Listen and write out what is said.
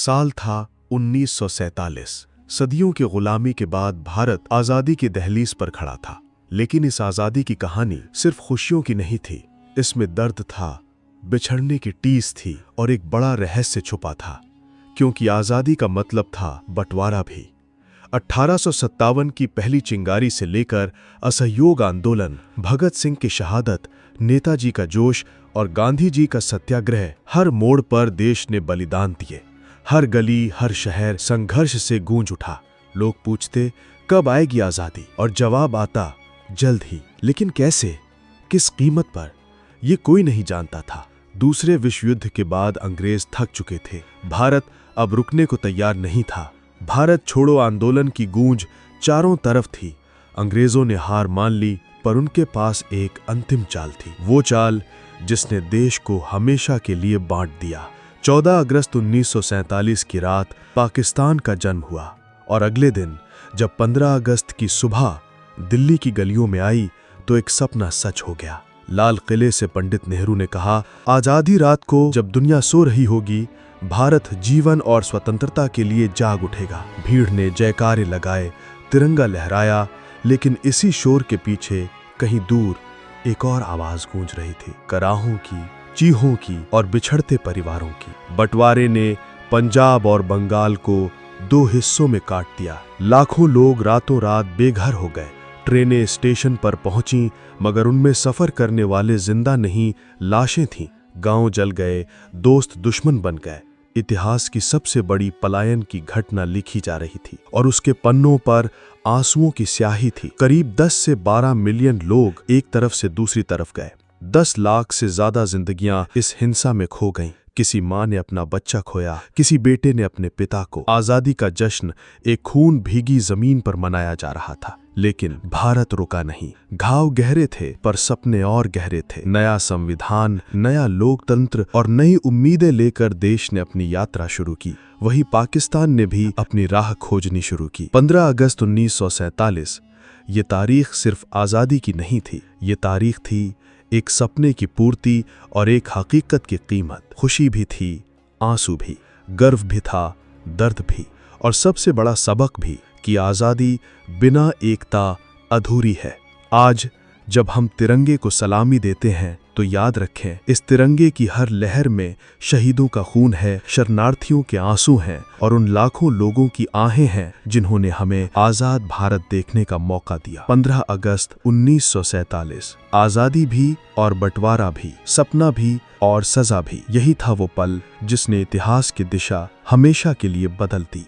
साल था 1947। सदियों की गुलामी के बाद भारत आज़ादी की दहलीज पर खड़ा था। लेकिन इस आज़ादी की कहानी सिर्फ खुशियों की नहीं थी। इसमें दर्द था, बिछड़ने की टीस थी और एक बड़ा रहस्य छुपा था, क्योंकि आज़ादी का मतलब था बंटवारा भी। 1857 की पहली चिंगारी से लेकर असहयोग आंदोलन, भगत सिंह की शहादत, नेताजी का जोश और गांधी जी का सत्याग्रह, हर मोड़ पर देश ने बलिदान दिए। हर गली, हर शहर संघर्ष से गूंज उठा। लोग पूछते, कब आएगी आज़ादी? और जवाब आता, जल्द ही। लेकिन कैसे, किस कीमत पर, ये कोई नहीं जानता था। दूसरे विश्व युद्ध के बाद अंग्रेज थक चुके थे। भारत अब रुकने को तैयार नहीं था। भारत छोड़ो आंदोलन की गूंज चारों तरफ थी। अंग्रेजों ने हार मान ली, पर उनके पास एक अंतिम चाल थी। वो चाल जिसने देश को हमेशा के लिए बांट दिया। 14 अगस्त 1947 की रात पाकिस्तान का जन्म हुआ और अगले दिन जब 15 अगस्त की सुबह दिल्ली की गलियों में आई तो एक सपना सच हो गया। लाल किले से पंडित नेहरू ने कहा, आज आधी रात को जब दुनिया सो रही होगी, भारत जीवन और स्वतंत्रता के लिए जाग उठेगा। भीड़ ने जयकारे लगाए, तिरंगा लहराया, लेकिन इसी शोर के पीछे कहीं दूर एक और आवाज गूंज रही थी, कराहों की, चीहों की और बिछड़ते परिवारों की। बंटवारे ने पंजाब और बंगाल को 2 हिस्सों में काट दिया। लाखों लोग रातों रात बेघर हो गए। ट्रेनें स्टेशन पर पहुंची, मगर उनमें सफर करने वाले जिंदा नहीं, लाशें थीं। गांव जल गए, दोस्त दुश्मन बन गए। इतिहास की सबसे बड़ी पलायन की घटना लिखी जा रही थी और उसके पन्नों पर आंसुओं की स्याही थी। करीब 10 से 12 मिलियन लोग एक तरफ से दूसरी तरफ गए। 10 लाख से ज्यादा जिंदगियां इस हिंसा में खो गईं। किसी माँ ने अपना बच्चा खोया, किसी बेटे ने अपने पिता को। आजादी का जश्न एक खून भीगी जमीन पर मनाया जा रहा था, लेकिन भारत रुका नहीं। घाव गहरे थे, पर सपने और गहरे थे। नया संविधान, नया लोकतंत्र और नई उम्मीदें लेकर देश ने अपनी यात्रा शुरू की। वही पाकिस्तान ने भी अपनी राह खोजनी शुरू की। 15 अगस्त 1947 ये तारीख सिर्फ आजादी की नहीं थी, ये तारीख थी एक सपने की पूर्ति और एक हकीकत की कीमत। खुशी भी थी, आंसू भी, गर्व भी था, दर्द भी, और सबसे बड़ा सबक भी कि आज़ादी बिना एकता अधूरी है। आज जब हम तिरंगे को सलामी देते हैं तो याद रखें, इस तिरंगे की हर लहर में शहीदों का खून है, शरणार्थियों के आंसू हैं और उन लाखों लोगों की आहें हैं जिन्होंने हमें आज़ाद भारत देखने का मौका दिया। 15 अगस्त 1947, आज़ादी भी और बंटवारा भी, सपना भी और सजा भी। यही था वो पल जिसने इतिहास की दिशा हमेशा के लिए बदल दी।